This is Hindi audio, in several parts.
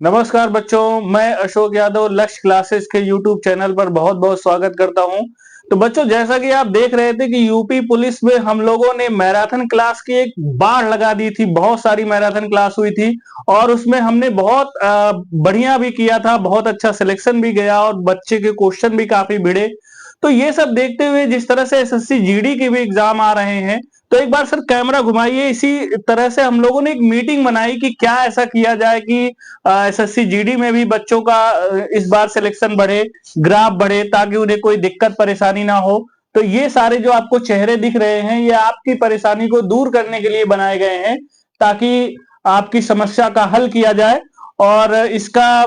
नमस्कार बच्चों, मैं अशोक यादव लक्ष्य क्लासेस के यूट्यूब चैनल पर बहुत बहुत स्वागत करता हूं। तो बच्चों, जैसा कि आप देख रहे थे कि यूपी पुलिस में हम लोगों ने मैराथन क्लास की एक बाढ़ लगा दी थी। बहुत सारी मैराथन क्लास हुई थी और उसमें हमने बहुत बढ़िया भी किया था, बहुत अच्छा सिलेक्शन भी गया और बच्चे के क्वेश्चन भी काफी भिड़े। तो ये सब देखते हुए जिस तरह से एसएससी जीडी के भी एग्जाम आ रहे हैं, तो एक बार सर कैमरा घुमाइए। इसी तरह से हम लोगों ने एक मीटिंग बनाई कि क्या ऐसा किया जाए कि एसएससी जीडी में भी बच्चों का इस बार सिलेक्शन बढ़े, ग्राफ बढ़े, ताकि उन्हें कोई दिक्कत परेशानी ना हो। तो ये सारे जो आपको चेहरे दिख रहे हैं, ये आपकी परेशानी को दूर करने के लिए बनाए गए हैं, ताकि आपकी समस्या का हल किया जाए। और इसका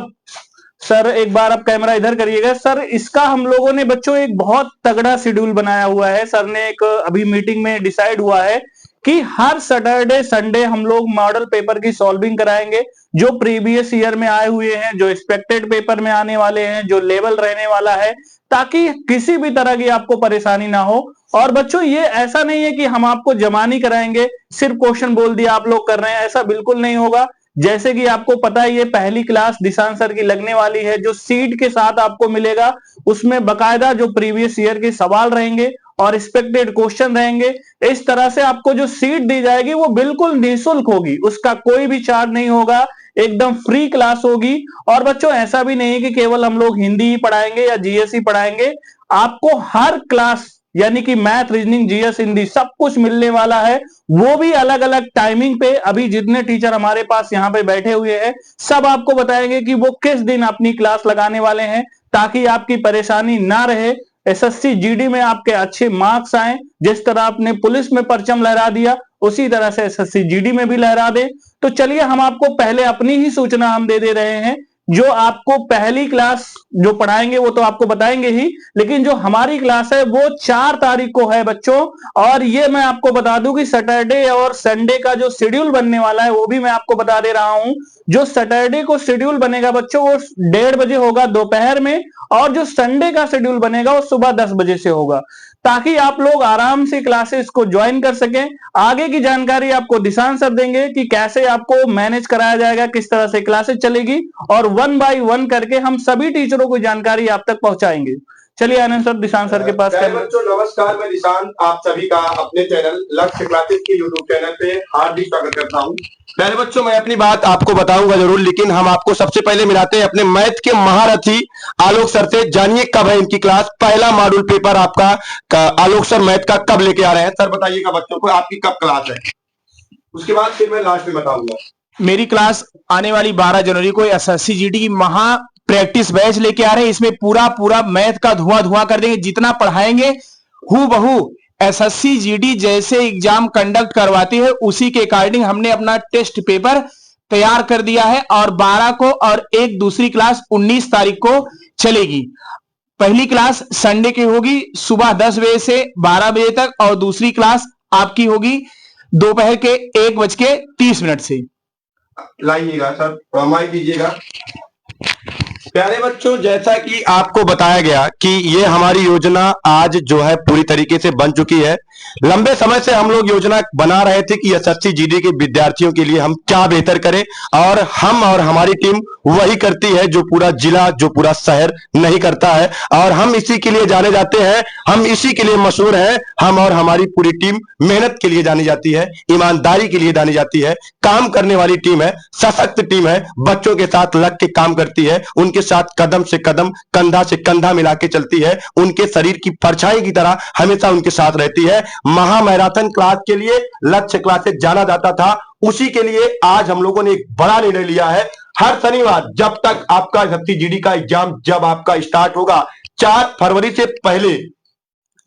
सर एक बार आप कैमरा इधर करिएगा। सर, इसका हम लोगों ने बच्चों एक बहुत तगड़ा शेड्यूल बनाया हुआ है। सर ने एक अभी मीटिंग में डिसाइड हुआ है कि हर सैटरडे संडे हम लोग मॉडल पेपर की सॉल्विंग कराएंगे, जो प्रीवियस ईयर में आए हुए हैं, जो एक्सपेक्टेड पेपर में आने वाले हैं, जो लेवल रहने वाला है, ताकि किसी भी तरह की आपको परेशानी ना हो। और बच्चों, ये ऐसा नहीं है कि हम आपको जमा नहीं कराएंगे, सिर्फ क्वेश्चन बोल दिया आप लोग कर रहे हैं, ऐसा बिल्कुल नहीं होगा। जैसे कि आपको पता है, ये पहली क्लास दिशांत सर की लगने वाली है, जो सीट के साथ आपको मिलेगा उसमें बकायदा जो प्रीवियस ईयर के सवाल रहेंगे और एक्सपेक्टेड क्वेश्चन रहेंगे। इस तरह से आपको जो सीट दी जाएगी वो बिल्कुल निःशुल्क होगी, उसका कोई भी चार्ज नहीं होगा, एकदम फ्री क्लास होगी। और बच्चों, ऐसा भी नहीं है कि केवल हम लोग हिंदी ही पढ़ाएंगे या जीएस ही पढ़ाएंगे। आपको हर क्लास यानी कि मैथ, रीजनिंग, जीएस, हिंदी सब कुछ मिलने वाला है, वो भी अलग अलग टाइमिंग पे। अभी जितने टीचर हमारे पास यहाँ पे बैठे हुए हैं, सब आपको बताएंगे कि वो किस दिन अपनी क्लास लगाने वाले हैं, ताकि आपकी परेशानी ना रहे। एसएससी जीडी में आपके अच्छे मार्क्स आए। जिस तरह आपने पुलिस में परचम लहरा दिया, उसी तरह से एसएससी जीडी में भी लहरा दे। तो चलिए, हम आपको पहले अपनी ही सूचना हम दे रहे हैं। जो आपको पहली क्लास जो पढ़ाएंगे वो तो आपको बताएंगे ही, लेकिन जो हमारी क्लास है वो 4 तारीख को है बच्चों। और ये मैं आपको बता दूं कि सैटरडे और संडे का जो शेड्यूल बनने वाला है वो भी मैं आपको बता दे रहा हूं। जो सैटरडे को शेड्यूल बनेगा बच्चों, वो 1:30 बजे होगा दोपहर में, और जो संडे का शेड्यूल बनेगा वो सुबह 10 बजे से होगा, ताकि आप लोग आराम से क्लासेस को ज्वाइन कर सकें। आगे की जानकारी आपको दिशांत सर देंगे कि कैसे आपको मैनेज कराया जाएगा, किस तरह से क्लासेस चलेगी, और 1 बाय 1 करके हम सभी टीचरों को जानकारी आप तक पहुंचाएंगे। चलिए आनंद सर, दिशांत सर के पास। बच्चों नमस्कार, मैं दिशांत आप सभी का अपने चैनल लक्ष्य क्लासेस के यूट्यूब चैनल पे हार्दिक स्वागत करता हूं। पहले बच्चों, मैं अपनी बात आपको बताऊंगा जरूर, लेकिन हम आपको सबसे पहले मिलाते हैं अपने मैथ के महारथी आलोक सर से। जानिए कब है इनकी क्लास, पहला मॉड्यूल पेपर आपका आलोक सर मैथ का कब लेके आ रहे हैं। सर बताइएगा बच्चों को आपकी कब क्लास है, उसके बाद फिर मैं लास्ट में बताऊंगा। मेरी क्लास आने वाली 12 जनवरी को एसएससी जीडी की महा प्रैक्टिस बैच लेके आ रहे हैं। इसमें पूरा मैथ का धुआं कर देंगे। जितना पढ़ाएंगे हूबहू एसएससी जीडी जैसे एग्जाम कंडक्ट करवाती है उसी के अकॉर्डिंग हमने अपना टेस्ट पेपर तैयार कर दिया है। और 12 को और एक दूसरी क्लास 19 तारीख को चलेगी। पहली क्लास संडे की होगी सुबह 10 बजे से 12 बजे तक, और दूसरी क्लास आपकी होगी दोपहर के 1:30 से। लाइएगा सर, माइक दीजिएगा। प्यारे बच्चों, जैसा कि आपको बताया गया कि ये हमारी योजना आज जो है पूरी तरीके से बन चुकी है। लंबे समय से हम लोग योजना बना रहे थे कि एसएससी जीडी के विद्यार्थियों के लिए हम क्या बेहतर करें, और हम और हमारी टीम वही करती है जो पूरा जिला, जो पूरा शहर नहीं करता है। और हम इसी के लिए जाने जाते हैं, हम इसी के लिए मशहूर हैं। हम और हमारी पूरी टीम मेहनत के लिए जानी जाती है, ईमानदारी के लिए जानी जाती है, काम करने वाली टीम है, सशक्त टीम है, बच्चों के साथ लग के काम करती है, उनके साथ कदम से कदम, कंधा से कंधा मिला के चलती है, उनके शरीर की परछाई की तरह हमेशा उनके साथ रहती है। महा मैराथन क्लास के लिए लक्ष्य क्लासेस जाना जाता था, उसी के लिए आज हम लोगों ने एक बड़ा निर्णय लिया है। हर शनिवार जब तक आपका एसएससी जीडी का एग्जाम जब आपका स्टार्ट होगा, 4 फरवरी से पहले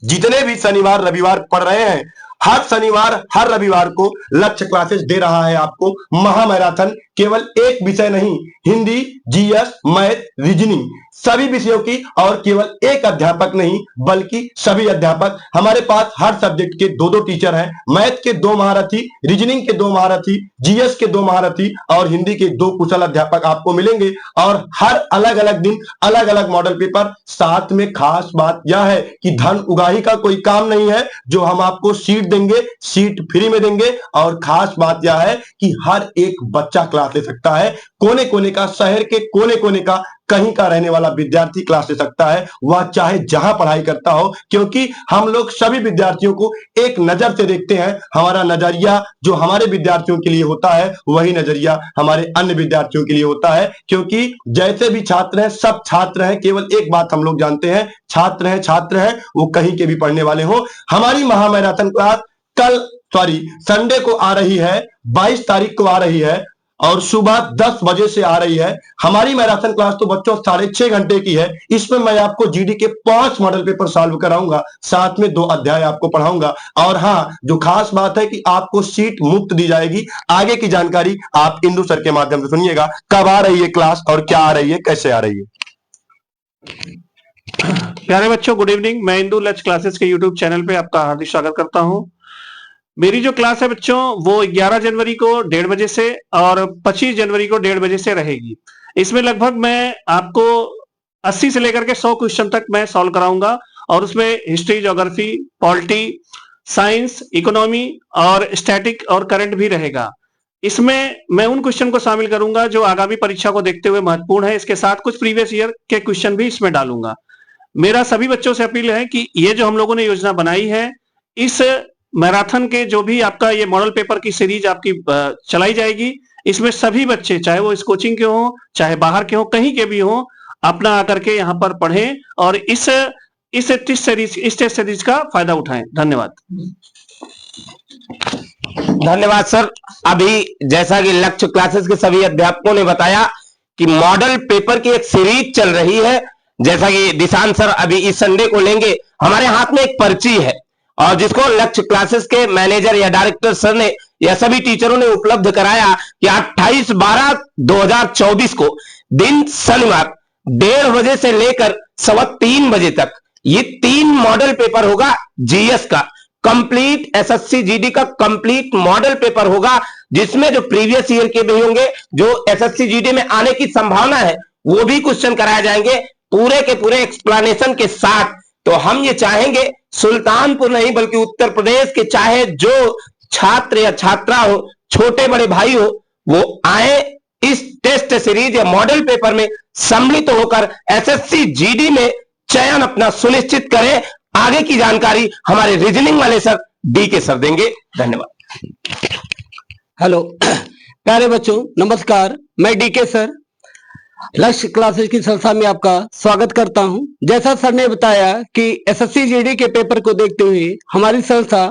जितने भी शनिवार रविवार पढ़ रहे हैं, हर शनिवार हर रविवार को लक्ष्य क्लासेस दे रहा है आपको महा मैराथन। केवल एक विषय नहीं, हिंदी, जीएस, मैथ, रीजनिंग सभी विषयों की, और केवल एक अध्यापक नहीं बल्कि सभी अध्यापक। हमारे पास हर सब्जेक्ट के 2-2 टीचर हैं। मैथ के 2 महारथी, रीजनिंग के 2 महारथी, जीएस के 2 महारथी और हिंदी के 2 कुशल अध्यापक आपको मिलेंगे। और हर अलग अलग दिन अलग अलग मॉडल पेपर। साथ में खास बात यह है कि धन उगाही का कोई काम नहीं है, जो हम आपको सीट देंगे, सीट फ्री में देंगे। और खास बात यह है कि हर एक बच्चा क्लास क्लास ले सकता है। कोने कोने का, शहर के कोने कोने का, कहीं का रहने वाला विद्यार्थी क्लास ले सकता है, वह चाहे जहां पढ़ाई करता हो, क्योंकि हम लोग सभी विद्यार्थियों को एक नजर से देखते हैं। हमारा नजरिया जो हमारे विद्यार्थियों के लिए होता है, वही नजरिया हमारे अन्य विद्यार्थियों के लिए होता है। क्योंकि जैसे भी छात्र हैं, सब छात्र हैं। केवल एक बात हम लोग जानते हैं, छात्र हैं, वो कहीं के भी पढ़ने वाले हो। हमारी महामैराथन क्लास संडे को आ रही है, 22 तारीख को आ रही है और सुबह 10 बजे से आ रही है। हमारी मैराथन क्लास तो बच्चों 6.5 घंटे की है। इसमें मैं आपको जीडी के 5 मॉडल पेपर सॉल्व कराऊंगा, साथ में 2 अध्याय आपको पढ़ाऊंगा। और हाँ, जो खास बात है कि आपको सीट मुफ्त दी जाएगी। आगे की जानकारी आप इंदु सर के माध्यम से सुनिएगा। कब आ रही है क्लास और क्या आ रही है, कैसे आ रही है? प्यारे बच्चों, गुड इवनिंग। मैं इंदु लक्ष्य क्लासेस के यूट्यूब चैनल पे आपका हार्दिक स्वागत करता हूं। मेरी जो क्लास है बच्चों, वो 11 जनवरी को 1:30 बजे से और 25 जनवरी को 1:30 बजे से रहेगी। इसमें लगभग मैं आपको 80 से लेकर के 100 क्वेश्चन तक मैं सॉल्व कराऊंगा और उसमें history, geography, polity, science, economy और स्टैटिक और करंट भी रहेगा। इसमें मैं उन क्वेश्चन को शामिल करूंगा जो आगामी परीक्षा को देखते हुए महत्वपूर्ण है। इसके साथ कुछ प्रीवियस ईयर के क्वेश्चन भी इसमें डालूंगा। मेरा सभी बच्चों से अपील है कि ये जो हम लोगों ने योजना बनाई है, इस मैराथन के जो भी आपका ये मॉडल पेपर की सीरीज आपकी चलाई जाएगी, इसमें सभी बच्चे, चाहे वो इस कोचिंग के हों, चाहे बाहर के हों, कहीं के भी हों, अपना आकर के यहाँ पर पढ़ें और इस टेस्ट सीरीज का फायदा उठाएं। धन्यवाद। धन्यवाद सर। अभी जैसा कि लक्ष्य क्लासेस के सभी अध्यापकों ने बताया कि मॉडल पेपर की एक सीरीज चल रही है। जैसा कि दिशांत सर अभी इस संडे को लेंगे, हमारे हाथ में एक पर्ची है और जिसको लक्ष्य क्लासेस के मैनेजर या डायरेक्टर सर ने या सभी टीचरों ने उपलब्ध कराया कि 28/12/2024 को दिन शनिवार 1:30 बजे से लेकर 3:15 बजे तक ये 3 मॉडल पेपर होगा। जीएस का कंप्लीट, एसएससी जीडी का कंप्लीट मॉडल पेपर होगा, जिसमें जो प्रीवियस ईयर के भी होंगे, जो एसएससी जीडी में आने की संभावना है, वो भी क्वेश्चन कराए जाएंगे पूरे के पूरे एक्सप्लेनेशन के साथ। तो हम ये चाहेंगे सुल्तानपुर नहीं बल्कि उत्तर प्रदेश के चाहे जो छात्र या छात्रा हो, छोटे बड़े भाई हो, वो आए इस टेस्ट सीरीज या मॉडल पेपर में सम्मिलित होकर एसएससी जीडी में चयन अपना सुनिश्चित करें। आगे की जानकारी हमारे रीजनिंग वाले सर डीके सर देंगे। धन्यवाद। हेलो प्यारे बच्चों, नमस्कार। मैं डीके सर लक्ष्य क्लासेस की संस्था में आपका स्वागत करता हूं। जैसा सर ने बताया कि एसएससी जीडी के पेपर को देखते हुए हमारी संस्था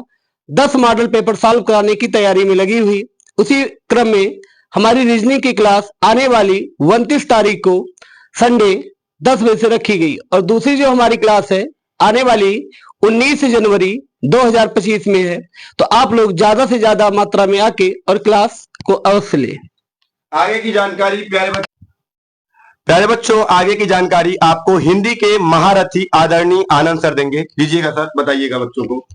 10 मॉडल पेपर सॉल्व कराने की तैयारी में लगी हुई। उसी क्रम में हमारी रीजनिंग की क्लास आने वाली 29 तारीख को संडे 10 बजे से रखी गई और दूसरी जो हमारी क्लास है आने वाली 19 जनवरी 2025 में है। तो आप लोग ज्यादा से ज्यादा मात्रा में आके और क्लास को अवश्य लें। आगे की जानकारी प्यारे बच्चों, आगे की जानकारी आपको हिंदी के महारथी आदरणीय आनंद सर देंगे। लीजिएगा सर, बताइएगा बच्चों को।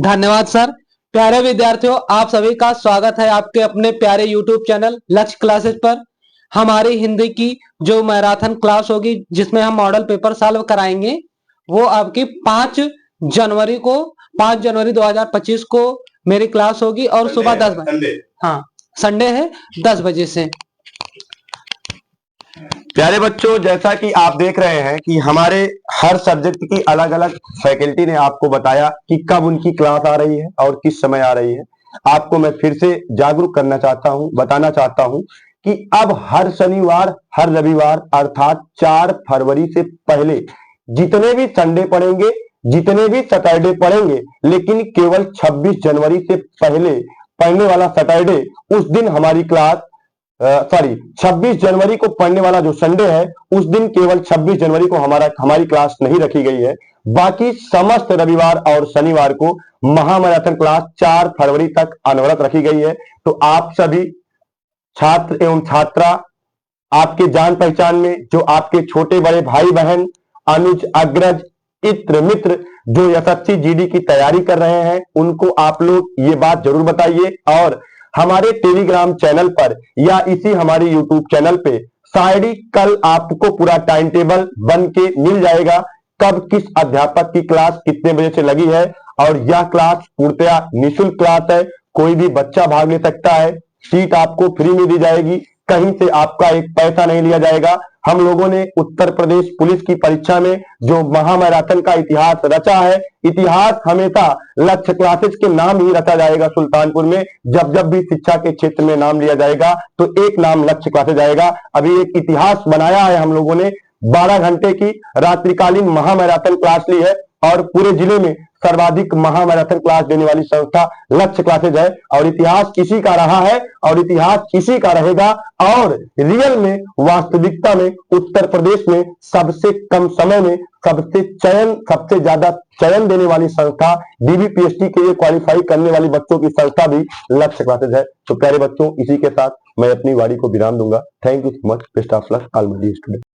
धन्यवाद सर। प्यारे विद्यार्थियों, आप सभी का स्वागत है आपके अपने प्यारे यूट्यूब चैनल लक्ष्य क्लासेस पर। हमारी हिंदी की जो मैराथन क्लास होगी, जिसमें हम मॉडल पेपर सॉल्व कराएंगे, वो आपकी 5 जनवरी 2025 को मेरी क्लास होगी और सुबह 10 बजे। हाँ, संडे है, 10 बजे से। प्यारे बच्चों, जैसा कि आप देख रहे हैं कि हमारे हर सब्जेक्ट की अलग अलग फैकल्टी ने आपको बताया कि कब उनकी क्लास आ रही है और किस समय आ रही है। आपको मैं फिर से जागरूक करना चाहता हूं, बताना चाहता हूं कि अब हर शनिवार, हर रविवार अर्थात 4 फरवरी से पहले जितने भी संडे पढ़ेंगे, जितने भी सैटरडे पढ़ेंगे, लेकिन केवल 26 जनवरी से पहले पढ़ने वाला सैटरडे, उस दिन हमारी क्लास 26 जनवरी को पढ़ने वाला जो संडे है, उस दिन केवल 26 जनवरी को हमारी क्लास नहीं रखी गई है। बाकी समस्त रविवार और शनिवार को महामैराथन क्लास 4 फरवरी तक अनवरत रखी गई है। तो आप सभी छात्र एवं छात्रा, आपके जान पहचान में जो आपके छोटे बड़े भाई बहन, अनुज, अग्रज, इत्र मित्र जो एसएससी जीडी की तैयारी कर रहे हैं, उनको आप लोग ये बात जरूर बताइए। और हमारे टेलीग्राम चैनल पर या इसी हमारे यूट्यूब चैनल पे शायद ही कल आपको पूरा टाइम टेबल बन के मिल जाएगा, कब किस अध्यापक की क्लास कितने बजे से लगी है। और यह क्लास पूर्णतया निःशुल्क क्लास है, कोई भी बच्चा भाग ले सकता है, सीट आपको फ्री में दी जाएगी, कहीं से आपका एक पैसा नहीं लिया जाएगा। हम लोगों ने उत्तर प्रदेश पुलिस की परीक्षा में जो महामैराथन का इतिहास रचा है, इतिहास हमेशा लक्ष्य क्लासेस के नाम ही रचा जाएगा। सुल्तानपुर में जब जब भी शिक्षा के क्षेत्र में नाम लिया जाएगा तो एक नाम लक्ष्य क्लासेस जाएगा। अभी एक इतिहास बनाया है हम लोगों ने, 12 घंटे की रात्रिकालीन महामैराथन क्लास ली है और पूरे जिले में सर्वाधिक महामैराथन क्लास देने वाली संस्था लक्ष्य क्लासेज है। और इतिहास इसी का रहा है और इतिहास इसी का रहेगा। और रियल में, वास्तविकता में उत्तर प्रदेश में सबसे कम समय में सबसे ज्यादा चयन देने वाली संस्था, डीबीपीएसटी के लिए क्वालिफाई करने वाली बच्चों की संस्था भी लक्ष्य क्लासेज है। तो प्यारे बच्चों, इसी के साथ मैं अपनी वाणी को विराम दूंगा। Thank you so much. Best of luck all my dear student.